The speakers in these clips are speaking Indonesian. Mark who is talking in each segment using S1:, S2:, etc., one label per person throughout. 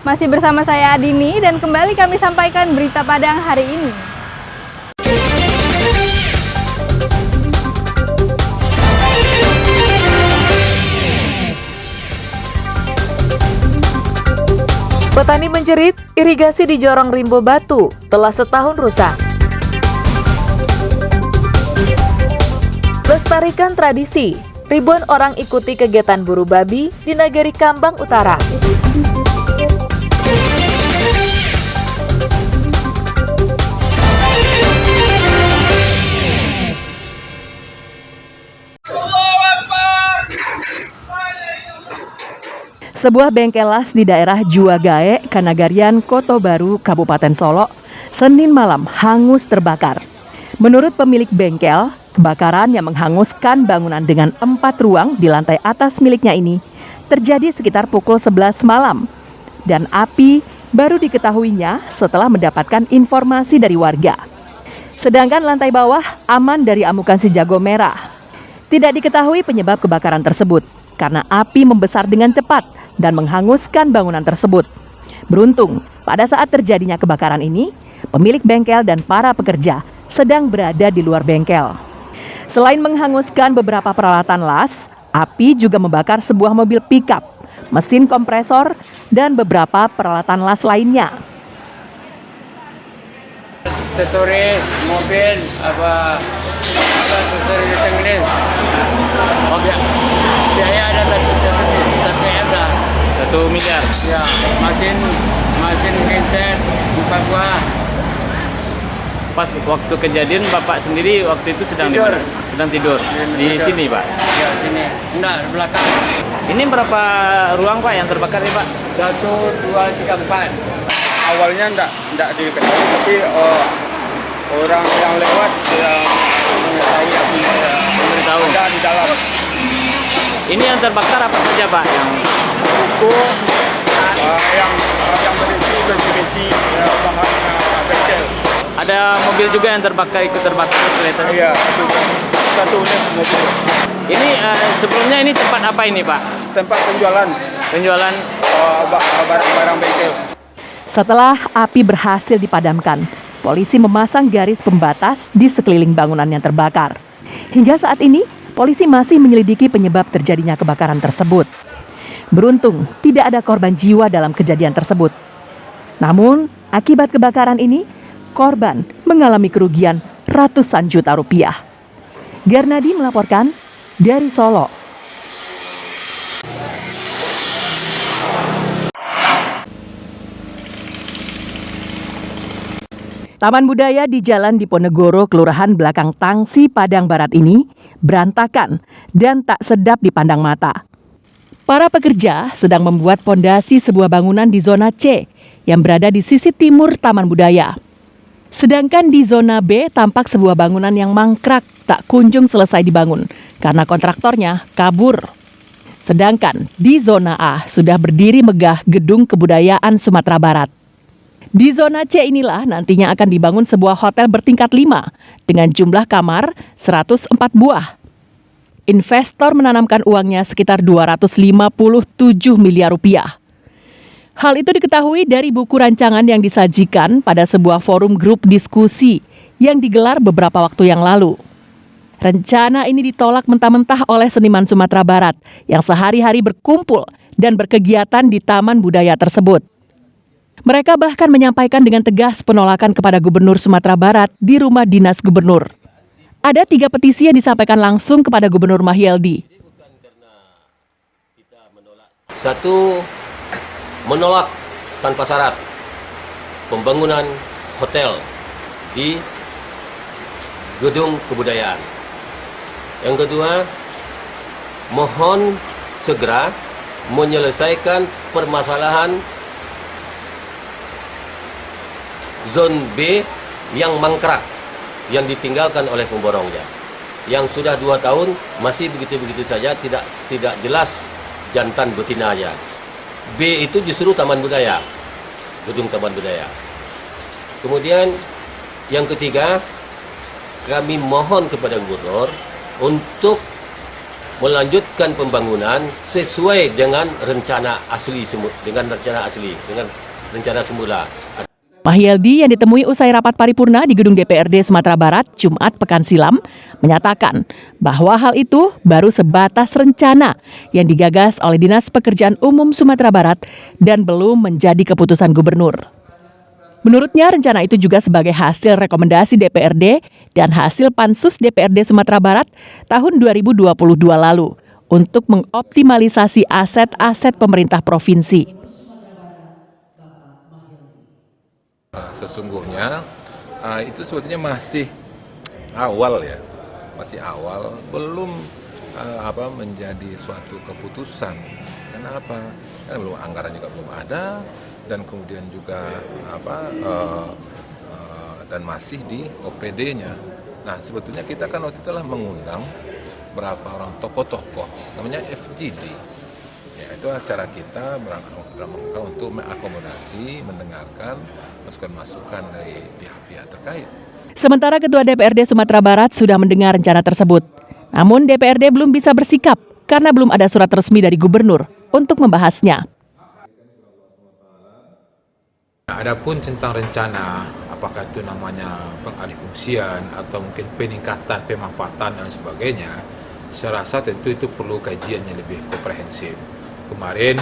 S1: Masih bersama saya Adini dan kembali kami sampaikan berita Padang hari ini.
S2: Petani menjerit, irigasi di Jorong Rimbo Batu telah setahun rusak. Lestarikan tradisi, ribuan orang ikuti kegiatan buru babi di Nagari Kambang Utara.
S3: Sebuah bengkel las di daerah Juagae, Kanagarian, Koto Baru, Kabupaten Solo, Senin malam hangus terbakar. Menurut pemilik bengkel, kebakaran yang menghanguskan bangunan dengan 4 ruang di lantai atas miliknya ini terjadi sekitar pukul 11 malam. Dan api baru diketahuinya setelah mendapatkan informasi dari warga. Sedangkan lantai bawah aman dari amukan si jago merah. Tidak diketahui penyebab kebakaran tersebut karena api membesar dengan cepat dan menghanguskan bangunan tersebut. Beruntung, pada saat terjadinya kebakaran ini, pemilik bengkel dan para pekerja sedang berada di luar bengkel. Selain menghanguskan beberapa peralatan las, api juga membakar sebuah mobil pickup, mesin kompresor, dan beberapa peralatan las lainnya.
S4: Aksesoris mobil aksesoris teknis. Biaya ada 1 miliar. Ya, mesin genset 4 buah.
S5: Pas waktu kejadian Bapak sendiri waktu itu sedang
S4: tidur.
S5: Sedang tidur di sini, Pak.
S4: Ya, sini. Enggak, di belakang.
S5: Ini berapa ruang, Pak, yang terbakar ya, Pak?
S4: 1, 2, 3, 4.
S6: Awalnya enggak diketahui, tapi orang yang lewat sudah mengetahui api
S5: Memberitahu.
S6: ada di dalam.
S5: Ini yang terbakar apa saja, Pak? Yang
S6: Buku yang berisi besi bahan bengkel.
S5: ada mobil juga yang ikut terbakar kelihatan.
S6: Iya, satu unit mobil.
S5: Ini sebelumnya ini tempat apa ini, Pak?
S6: Tempat penjualan barang bengkel.
S3: Setelah api berhasil dipadamkan, polisi memasang garis pembatas di sekeliling bangunan yang terbakar. Hingga saat ini, polisi masih menyelidiki penyebab terjadinya kebakaran tersebut. Beruntung, tidak ada korban jiwa dalam kejadian tersebut. Namun, akibat kebakaran ini, korban mengalami kerugian ratusan juta rupiah. Garnadi melaporkan dari Solo. Taman budaya di Jalan Diponegoro, Kelurahan Belakang Tangsi, Padang Barat ini berantakan dan tak sedap dipandang mata. Para pekerja sedang membuat pondasi sebuah bangunan di zona C yang berada di sisi timur Taman Budaya. Sedangkan di zona B tampak sebuah bangunan yang mangkrak tak kunjung selesai dibangun karena kontraktornya kabur. Sedangkan di zona A sudah berdiri megah Gedung Kebudayaan Sumatera Barat. Di zona C inilah nantinya akan dibangun sebuah hotel bertingkat 5 dengan jumlah kamar 104 buah. Investor menanamkan uangnya sekitar 257 miliar rupiah. Hal itu diketahui dari buku rancangan yang disajikan pada sebuah forum grup diskusi yang digelar beberapa waktu yang lalu. Rencana ini ditolak mentah-mentah oleh seniman Sumatera Barat yang sehari-hari berkumpul dan berkegiatan di Taman Budaya tersebut. Mereka bahkan menyampaikan dengan tegas penolakan kepada Gubernur Sumatera Barat di rumah dinas Gubernur. Ada 3 petisi yang disampaikan langsung kepada Gubernur Mahyeldi.
S7: 1. Menolak tanpa syarat pembangunan hotel di Gedung Kebudayaan. Yang kedua, mohon segera menyelesaikan permasalahan zon B yang mangkrak, yang ditinggalkan oleh pemborongnya, yang sudah 2 tahun masih begitu-begitu saja, tidak jelas jantan betinanya. B itu justru Taman Budaya, Gedung Taman Budaya. Kemudian yang ketiga, kami mohon kepada Gubernur untuk melanjutkan pembangunan sesuai dengan rencana asli, dengan rencana semula.
S3: Mahyeldi yang ditemui usai rapat paripurna di gedung DPRD Sumatera Barat Jumat pekan silam menyatakan bahwa hal itu baru sebatas rencana yang digagas oleh Dinas Pekerjaan Umum Sumatera Barat dan belum menjadi keputusan gubernur. Menurutnya rencana itu juga sebagai hasil rekomendasi DPRD dan hasil Pansus DPRD Sumatera Barat tahun 2022 lalu untuk mengoptimalisasi aset-aset pemerintah provinsi.
S8: Sesungguhnya itu sebetulnya masih awal ya, belum menjadi suatu keputusan. Kenapa? Karena belum, anggaran juga belum ada, dan kemudian juga dan masih di OPD-nya. Nah, sebetulnya kita kan waktu itu telah mengundang berapa orang tokoh-tokoh, namanya FGD. Ya, itu acara kita berangka untuk mengakomodasi, mendengarkan masukan-masukan dari pihak-pihak terkait.
S3: Sementara Ketua DPRD Sumatera Barat sudah mendengar rencana tersebut. Namun DPRD belum bisa bersikap karena belum ada surat resmi dari gubernur untuk membahasnya.
S9: Adapun tentang rencana, apakah itu namanya pengalihfungsian atau mungkin peningkatan pemanfaatan dan sebagainya, saya rasa tentu itu perlu kajian yang lebih komprehensif. Kemarin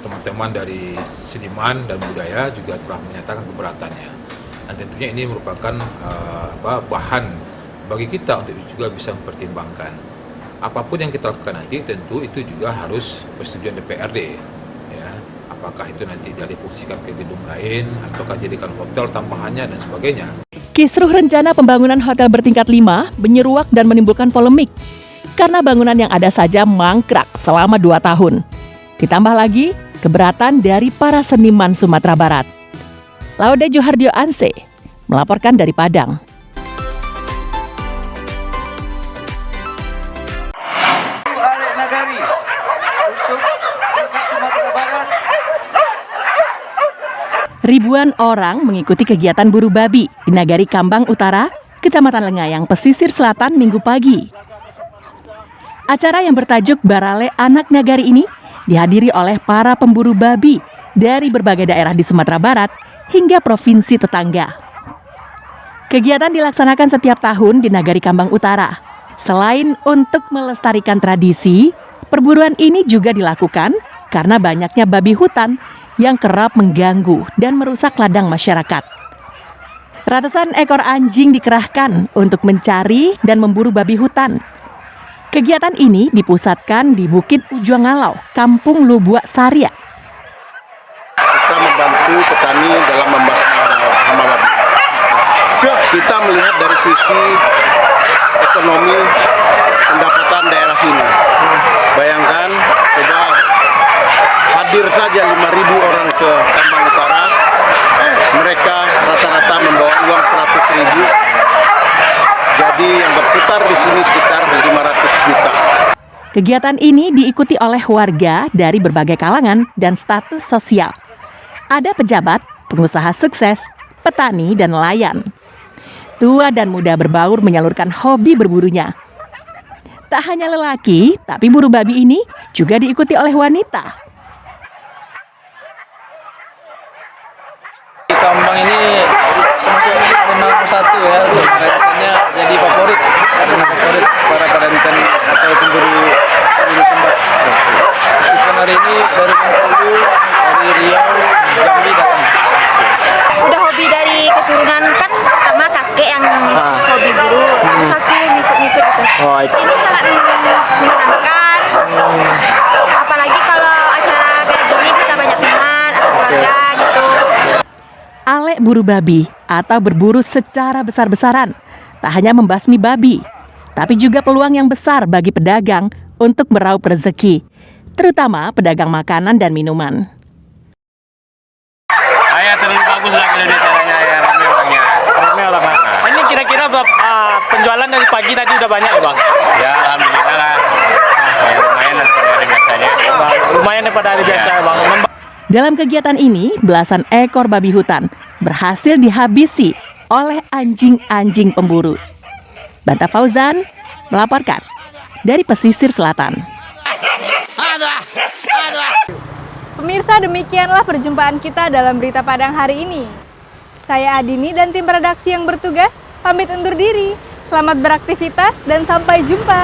S9: teman-teman dari seniman dan budaya juga telah menyatakan keberatannya. Dan tentunya ini merupakan bahan bagi kita untuk juga bisa mempertimbangkan. Apapun yang kita lakukan nanti tentu itu juga harus persetujuan DPRD. Ya. Apakah itu nanti dialihfungsikan ke gedung lain, ataukah jadikan hotel tambahannya dan sebagainya.
S3: Kisruh rencana pembangunan hotel bertingkat 5 menyeruak dan menimbulkan polemik. Karena bangunan yang ada saja mangkrak selama 2 tahun. Ditambah lagi keberatan dari para seniman Sumatera Barat. Laude Johardio Anse melaporkan dari Padang.
S6: Alek Nagari untuk Sumatera Barat.
S3: Ribuan orang mengikuti kegiatan buru babi di Nagari Kambang Utara, Kecamatan Lengayang, Pesisir Selatan Minggu pagi. Acara yang bertajuk Barale Anak Nagari ini dihadiri oleh para pemburu babi dari berbagai daerah di Sumatera Barat hingga provinsi tetangga. Kegiatan dilaksanakan setiap tahun di Nagari Kambang Utara. Selain untuk melestarikan tradisi, perburuan ini juga dilakukan karena banyaknya babi hutan yang kerap mengganggu dan merusak ladang masyarakat. Ratusan ekor anjing dikerahkan untuk mencari dan memburu babi hutan. Kegiatan ini dipusatkan di Bukit Ujuang Ngalau, Kampung Lubuak Saria.
S6: Kita membantu petani dalam membasmi hama babi. Kita melihat dari sisi ekonomi pendapatan daerah sini. Bayangkan, coba hadir saja 5.000 orang ke Kambang Utara, mereka rata-rata membawa uang 100.000. Jadi yang berputar di sini sekitar 500 juta.
S3: Kegiatan ini diikuti oleh warga dari berbagai kalangan dan status sosial. Ada pejabat, pengusaha sukses, petani, dan nelayan. Tua dan muda berbaur menyalurkan hobi berburunya. Tak hanya lelaki, tapi buru babi ini juga diikuti oleh wanita.
S10: Kambang ini termasuk nomor 1 ya, untuk perancannya jadi favorit para perancan atau pemburu sumber. Event hari ini dari Bengkulu, dari Riau, Jambi datang.
S11: Udah hobi dari keturunan, kan pertama kakek yang hobi buru, terus aku ngikut-ngikut gitu. Ini sangat menyenangkan, apalagi kalau acara kayak gini bisa banyak teman atau keluarga gitu.
S3: Alek buru babi atau berburu secara besar-besaran tak hanya membasmi babi, tapi juga peluang yang besar bagi pedagang untuk meraup rezeki, terutama pedagang makanan dan minuman.
S5: Terlalu bagus lah kalau caranya ya, rame orangnya. Rame orangnya. Ini kira-kira penjualan dari pagi tadi udah banyak ya bang? Ya alhamdulillah lah. Lumayan daripada hari biasanya. Lumayan daripada hari biasa bang.
S3: Dalam kegiatan ini, belasan ekor babi hutan berhasil dihabisi oleh anjing-anjing pemburu. Banta Fauzan melaporkan dari pesisir selatan.
S1: Pemirsa, demikianlah perjumpaan kita dalam Berita Padang hari ini. Saya Adini dan tim redaksi yang bertugas pamit undur diri. Selamat beraktivitas dan sampai jumpa.